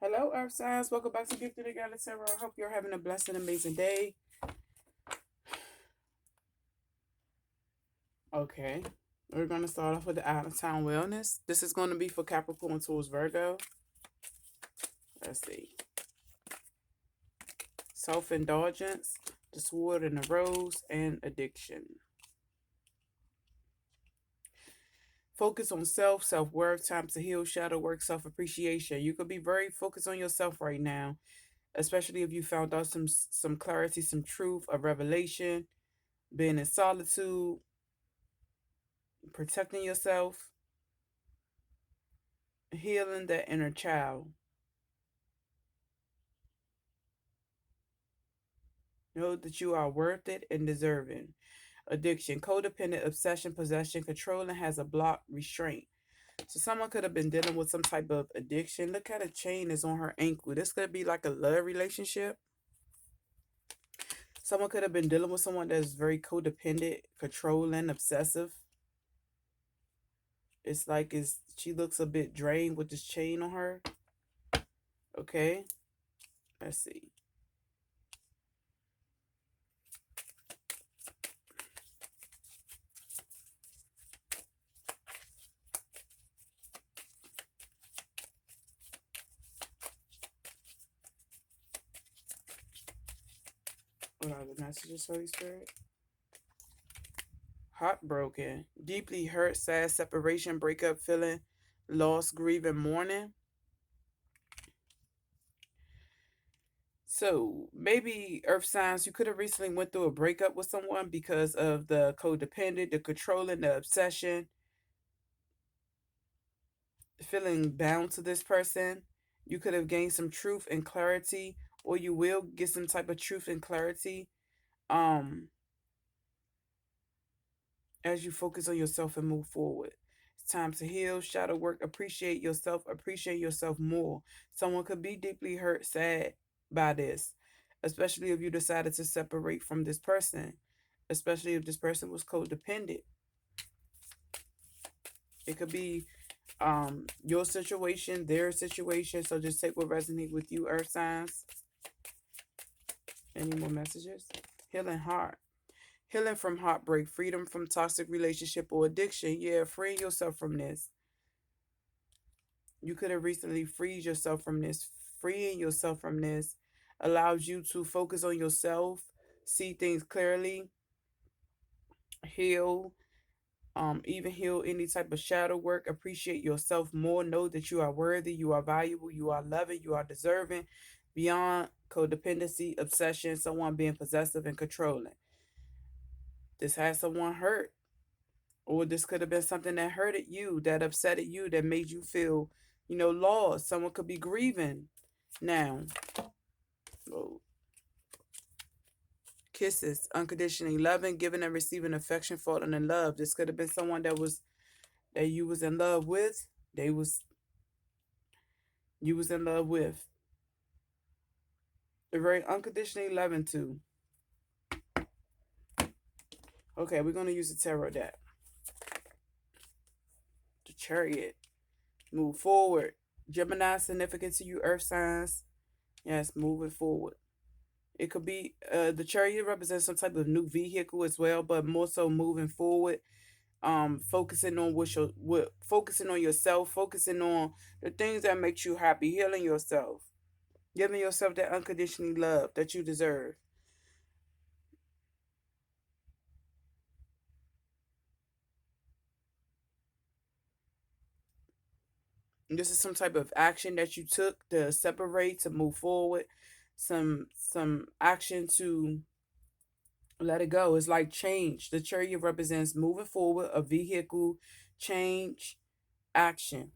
Hello, Earth signs. Welcome back to Gifted&Guided Tarot. I hope you're having a blessed and amazing day. Okay, we're going to start off with the out of town wellness. This is going to be for Capricorn, Taurus, Virgo. Let's see. Self-indulgence, the sword and the rose, and addiction. Focus on self-worth, time to heal, shadow work, self-appreciation. You could be very focused on yourself right now, especially if you found out some clarity, some truth, a revelation, being in solitude, protecting yourself, healing that inner child. Know that you are worth it and deserving. Addiction, codependent, obsession, possession, controlling, has a block, restraint. So someone could have been dealing with some type of addiction. Look at a chain is on her ankle. This could be like a love relationship. Someone could have been dealing with someone that's very codependent, controlling, obsessive. It's like she looks a bit drained with this chain on her. Okay, let's see. What are the messages, Holy Spirit? Heartbroken, deeply hurt, sad, separation, breakup, feeling, loss, grieving, mourning. So maybe earth signs, you could have recently went through a breakup with someone because of the codependent, the controlling, the obsession, feeling bound to this person. You could have gained some truth and clarity, or you will get some type of truth and clarity um as you focus on yourself and move forward. It's time to heal, shadow work, appreciate yourself more. Someone could be deeply hurt, sad by this, especially if you decided to separate from this person, especially if this person was codependent. It could be your situation, their situation. So just take what resonates with you, earth signs. Any more messages? Healing heart. Healing from heartbreak, freedom from toxic relationship or addiction. Yeah, freeing yourself from this. You could have recently freed yourself from this. Freeing yourself from this allows you to focus on yourself, see things clearly, heal, even heal any type of shadow work, appreciate yourself more, know that you are worthy, you are valuable, you are loving, you are deserving, beyond codependency, obsession, someone being possessive and controlling. This has someone hurt, or this could have been something that hurted you, that upsetted you, that made you feel, lost. Someone could be grieving now. Oh. Kisses, unconditionally loving, giving and receiving affection, falling in love. This could have been someone that you was in love with. You was in love with. They're very unconditionally loving too. Okay, we're gonna use the tarot deck. The Chariot. Move forward. Gemini, significant to you, earth signs. Yes, moving forward. It could be the Chariot represents some type of new vehicle as well, but more so moving forward. Focusing on focusing on yourself, focusing on the things that makes you happy, healing yourself, giving yourself that unconditionally love that you deserve. And this is some type of action that you took to separate, to move forward, some action to let it go. It's like change. The Chariot represents moving forward, a vehicle, change, action.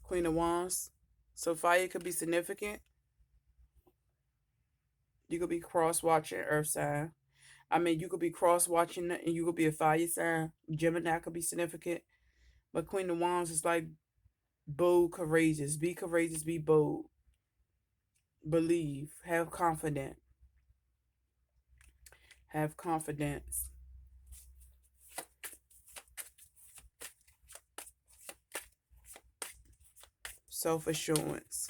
Queen of Wands. So fire could be significant. You could be cross watching earth sign. I mean, you could be cross watching and you could be a fire sign. Gemini could be significant. But Queen of Wands is like bold, courageous. Be courageous, be bold. Believe, have confidence. Have confidence. self-assurance.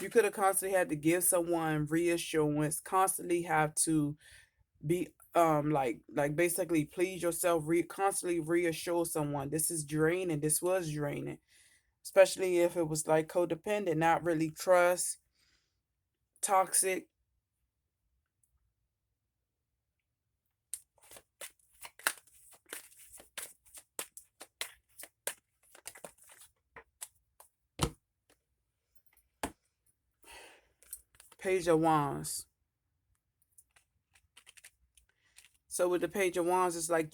You could have constantly had to give someone reassurance, constantly have to be like basically please yourself, constantly reassure someone. This is draining. This was draining, especially if it was like codependent, not really trust, toxic. Page of Wands. So with the Page of Wands, it's like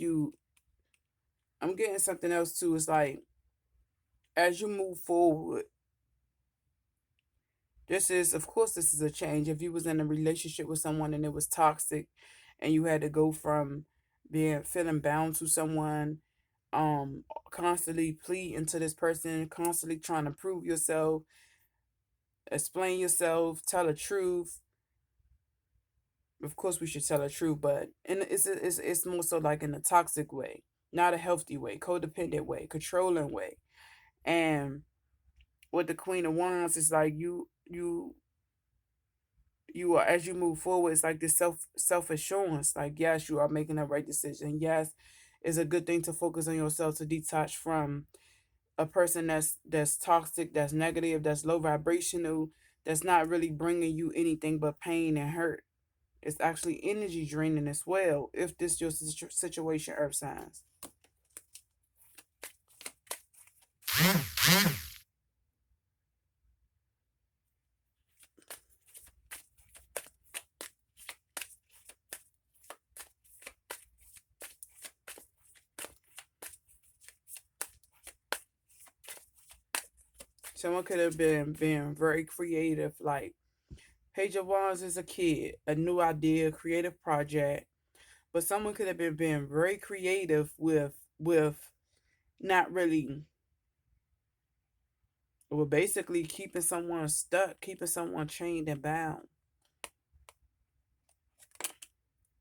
I'm getting something else too. It's like as you move forward, of course, this is a change. If you was in a relationship with someone and it was toxic, and you had to go from being feeling bound to someone, constantly pleading to this person, constantly trying to prove yourself, explain yourself, tell the truth. Of course, we should tell the truth, but it's more so like in a toxic way, not a healthy way, codependent way, controlling way. And with the Queen of Wands, it's like you are, as you move forward, it's like this self assurance. Like, yes, you are making the right decision. Yes, it's a good thing to focus on yourself, to detach from a person that's toxic, that's negative, that's low vibrational, that's not really bringing you anything but pain and hurt. It's actually energy draining as well, if this your situation, earth signs. Someone could have been being very creative. Like, Page of Wands is a kid, a new idea, creative project. But someone could have been being very creative with not really, with basically keeping someone stuck, keeping someone chained and bound.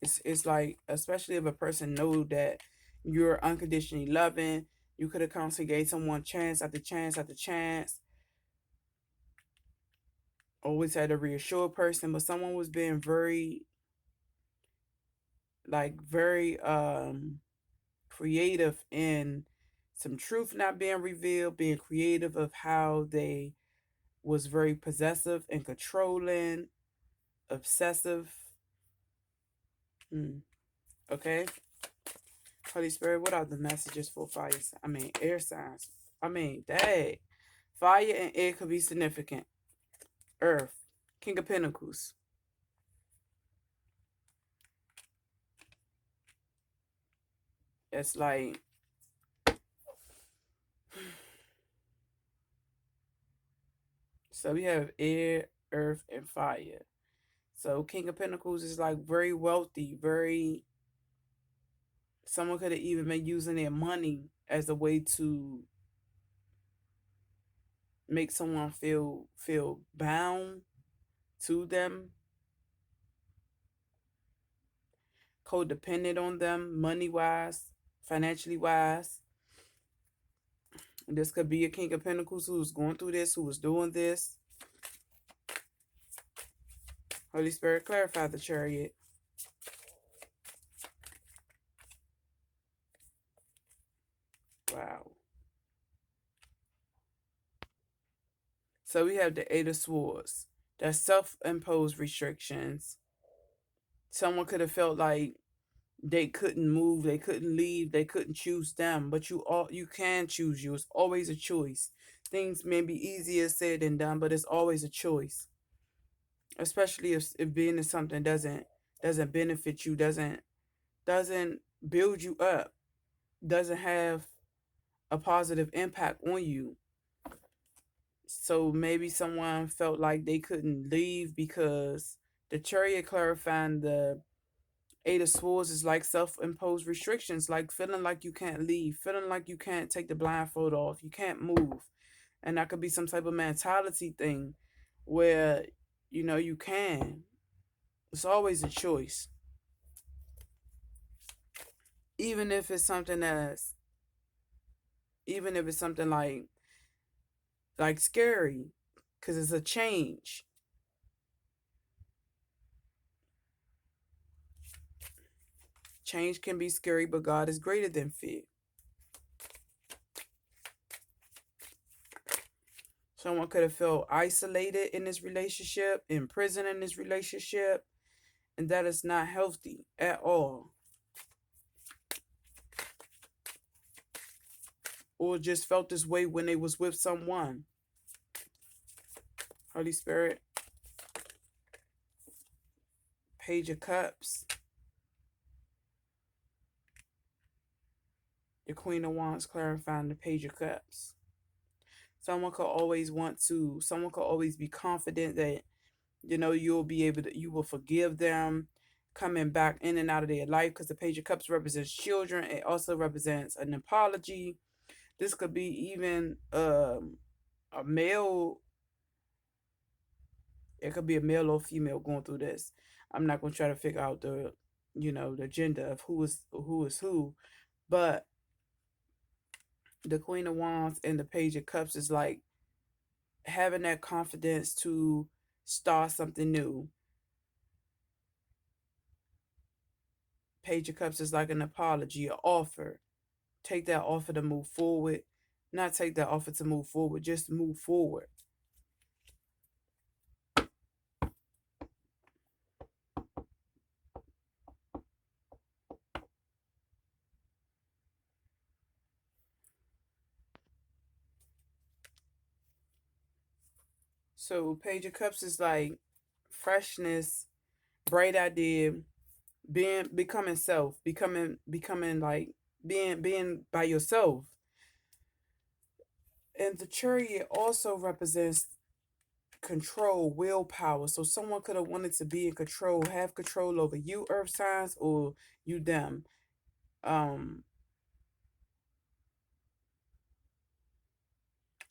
It's like, especially if a person knows that you're unconditionally loving, you could have constantly gave someone chance after chance after chance. Always had a reassured person, but someone was being very, like, very creative in some truth not being revealed, being creative of how they was very possessive and controlling, obsessive. Okay. Holy Spirit, what are the messages for fire? I mean, air signs. I mean, dang. Fire and air could be significant. Earth. King of Pentacles. It's like, so we have air, earth, and fire. So King of Pentacles is like very wealthy, very, someone could have even been using their money as a way to make someone feel bound to them, codependent on them, money wise, financially wise. This could be a King of Pentacles who's going through this, who was doing this. Holy Spirit, clarify the Chariot. Wow. So we have the Eight of Swords. That's self-imposed restrictions. Someone could have felt like they couldn't move, they couldn't leave, they couldn't choose them, but you can choose you. It's always a choice. Things may be easier said than done, but it's always a choice. Especially if being in something doesn't benefit you, doesn't build you up, doesn't have a positive impact on you. So maybe someone felt like they couldn't leave because the Chariot clarifying the Eight of Swords is like self-imposed restrictions, like feeling like you can't leave, feeling like you can't take the blindfold off, you can't move. And that could be some type of mentality thing where, you can. It's always a choice. Even if it's something like like scary, because it's a change. Change can be scary, but God is greater than fear. Someone could have felt isolated in this relationship, imprisoned in this relationship, and that is not healthy at all. Or just felt this way when they was with someone. Holy Spirit. Page of Cups. The Queen of Wands clarifying the Page of Cups. Someone could always be confident that, you'll be able to, you will forgive them coming back in and out of their life, because the Page of Cups represents children. It also represents an apology. This could be even a male. It could be a male or female going through this. I'm not going to try to figure out the gender of who is who, but the Queen of Wands and the Page of Cups is like having that confidence to start something new. Page of Cups is like an apology, an offer. Take that offer to move forward. Not take that offer to move forward, just move forward. So Page of Cups is like freshness, bright idea, becoming self, becoming like being by yourself. And the Chariot also represents control, willpower. So someone could have wanted to be in control, have control over you, earth signs, or you them. Um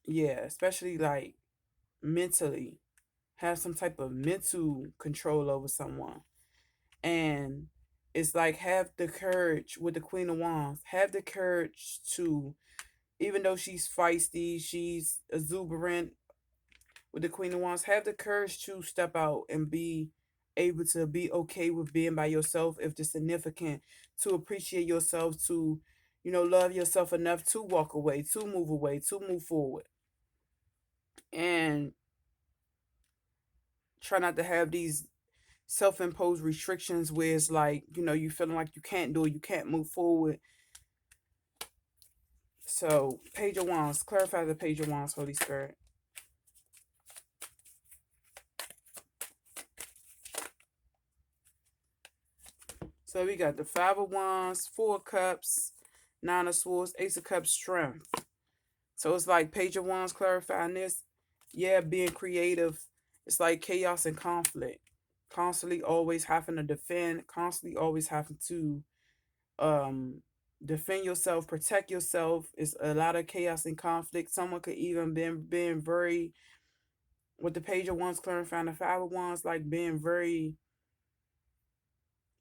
yeah, especially like mentally. Have some type of mental control over someone. And it's like have the courage with the Queen of Wands. Have the courage to, even though she's feisty, she's exuberant, with the Queen of Wands, have the courage to step out and be able to be okay with being by yourself if it's significant, to appreciate yourself, to, love yourself enough to walk away, to move forward. And try not to have these self-imposed restrictions where it's like, you feeling like you can't do it, you can't move forward. So, Page of Wands, clarify the Page of Wands, Holy Spirit. So we got the Five of Wands, Four of Cups, Nine of Swords, Ace of Cups, Strength. So it's like Page of Wands clarifying this. Yeah, being creative. It's like chaos and conflict. Constantly always having to defend, constantly always having to defend yourself, protect yourself. It's a lot of chaos and conflict. Someone could even being very, with the Page of Wands clarifying the Five of Wands, like being very,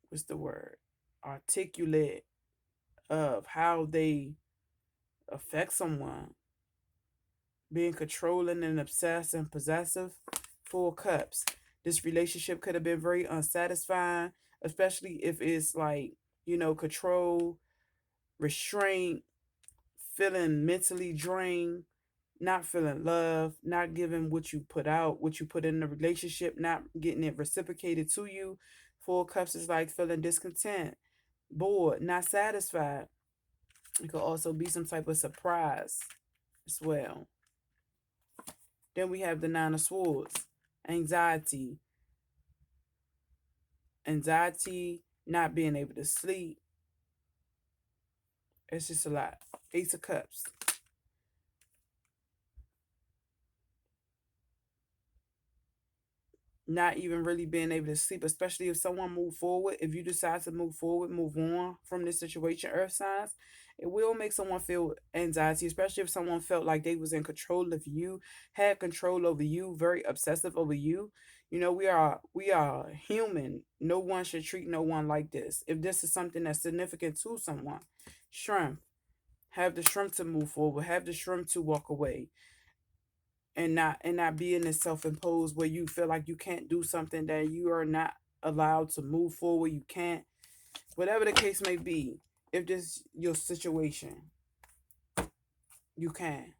what's the word? Articulate of how they affect someone. Being controlling and obsessed and possessive. Four Cups. This relationship could have been very unsatisfying, especially if it's like, control, restraint, feeling mentally drained, not feeling love, not giving what you put out, what you put in the relationship, not getting it reciprocated to you. Four Cups is like feeling discontent, bored, not satisfied. It could also be some type of surprise as well. Then we have the Nine of Swords. Anxiety. Anxiety, not being able to sleep. It's just a lot. Ace of Cups. Not even really being able to sleep, especially if someone move forward. If you decide to move forward, move on from this situation, earth signs, it will make someone feel anxiety, especially if someone felt like they was in control of you, had control over you, very obsessive over you. We are human. No one should treat no one like this. If this is something that's significant to someone, strength. Have the strength to move forward, have the strength to walk away. and not being this self-imposed where you feel like you can't do something, that you are not allowed to move forward, you can't, whatever the case may be. If this your situation, you can.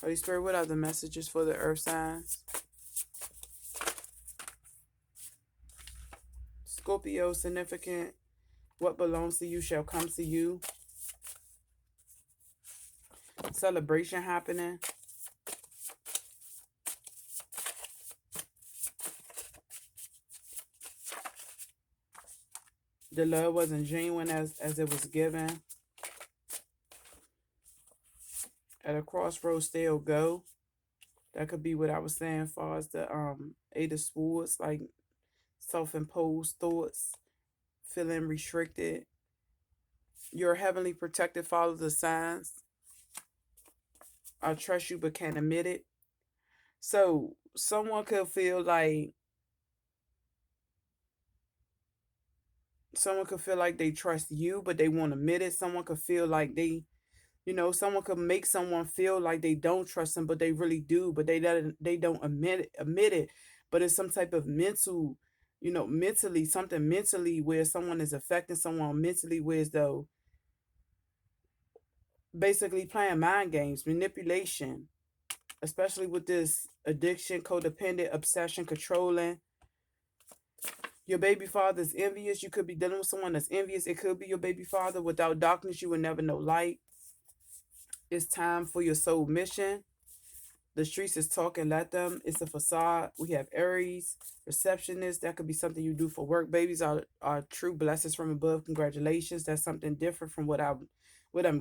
Holy Spirit, what are the messages for the earth signs? Scorpio, significant. What belongs to you shall come to you. Celebration happening. The love wasn't genuine as it was given. At a crossroads, stay or go. That could be what I was saying as far as the Eight of Swords, like self-imposed thoughts, feeling restricted. Your heavenly protected follows the signs. I trust you but can't admit it. So someone could feel like they trust you, but they won't admit it. Someone could feel like someone could make someone feel like they don't trust them, but they really do, but they don't admit it. But it's some type of mentally, something mentally where someone is affecting someone mentally, where as though basically playing mind games, manipulation, especially with this addiction, codependent, obsession, controlling. Your baby father is envious. You could be dealing with someone that's envious. It could be your baby father. Without darkness, you would never know light. It's time for your soul mission. The streets is talking, let them. It's a facade. We have Aries, receptionist. That could be something you do for work. Babies are true blessings from above. Congratulations. That's something different from what I'm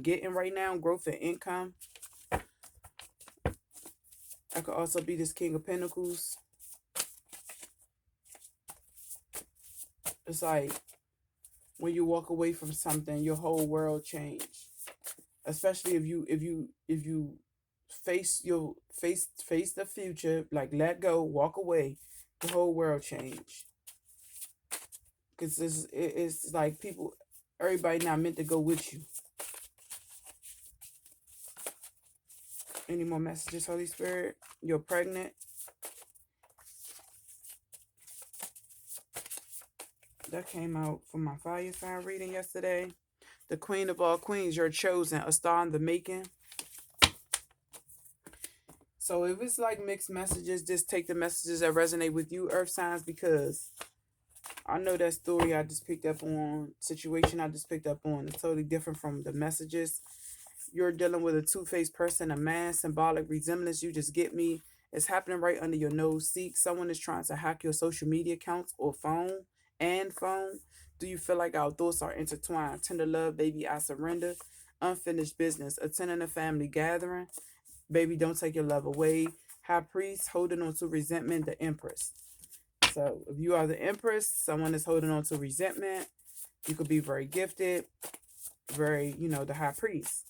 getting right now. Growth and income. I could also be this King of Pentacles. It's like when you walk away from something, your whole world changed. Especially if you face the future, like let go, walk away, the whole world change. Because it's like everybody not meant to go with you. Any more messages, Holy Spirit? You're pregnant. That came out from my fire sign reading yesterday. The Queen of all queens, you're chosen, a star in the making. So if it's like mixed messages, just take the messages that resonate with you, earth signs, because I know that story I just picked up on, situation I just picked up on, is totally different from the messages. You're dealing with a two-faced person, a man, symbolic resemblance. You just get me. It's happening right under your nose. Seek. Someone is trying to hack your social media accounts or phone. Do you feel like our thoughts are intertwined? Tender love, baby, I surrender. Unfinished business. Attending a family gathering. Baby, don't take your love away. High priest, holding on to resentment, the empress. So if you are the empress, someone is holding on to resentment. You could be very gifted, very, the high priest.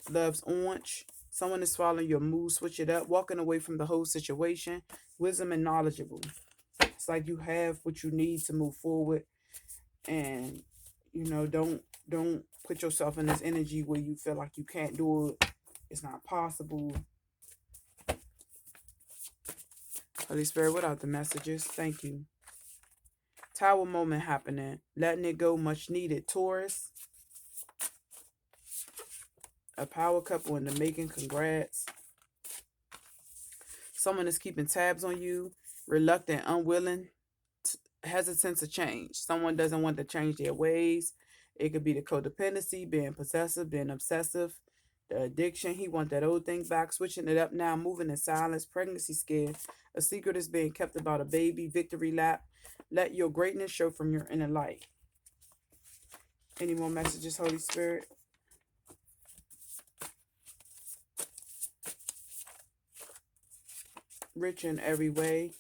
Love's orange. Someone is following your mood, switch it up, walking away from the whole situation. Wisdom and knowledgeable. It's like you have what you need to move forward. And, don't put yourself in this energy where you feel like you can't do it. It's not possible. Holy Spirit, what are the messages? Thank you. Tower moment happening. Letting it go, much needed. Taurus. A power couple in the making. Congrats. Someone is keeping tabs on you. Reluctant, unwilling, hesitant to change. Someone doesn't want to change their ways. It could be the codependency, being possessive, being obsessive, the addiction. He want that old thing back, switching it up now, moving in silence, pregnancy scare. A secret is being kept about a baby, victory lap. Let your greatness show from your inner light. Any more messages, Holy Spirit? Rich in every way.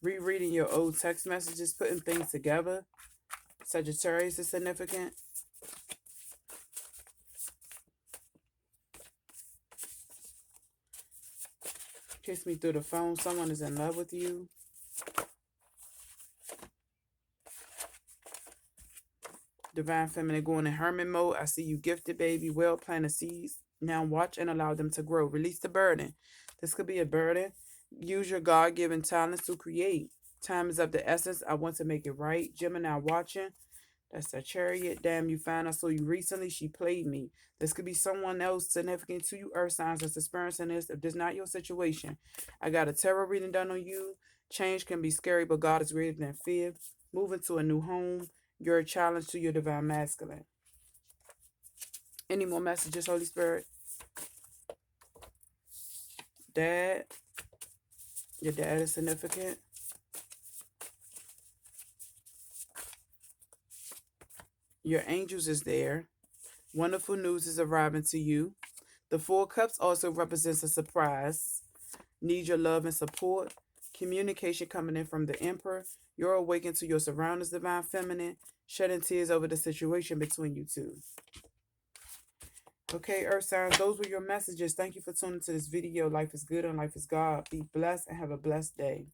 Rereading your old text messages, putting things together. Sagittarius is significant. Kiss me through the phone. Someone is in love with you. Divine Feminine going in hermit mode. I see you gifted, baby. Well planted seeds. Now watch and allow them to grow. Release the burden. This could be a burden. Use your God-given talents to create. Time is of the essence. I want to make it right. Gemini watching. That's a Chariot. Damn, you fine. I saw you recently. She played me. This could be someone else significant to you, Earth signs, that's experiencing this. If this is not your situation, I got a tarot reading done on you. Change can be scary, but God is greater than fear. Moving to a new home. You're a challenge to your divine masculine. Any more messages, Holy Spirit? Dad. Your dad is significant. Your angels is there. Wonderful news is arriving to you. The Four Cups also represents a surprise. Need your love and support. Communication coming in from the Emperor. You're awakened to your surroundings, Divine Feminine. Shedding tears over the situation between you two. Okay, Earth signs, those were your messages. Thank you for tuning to this video. Life is good and life is God. Be blessed and have a blessed day.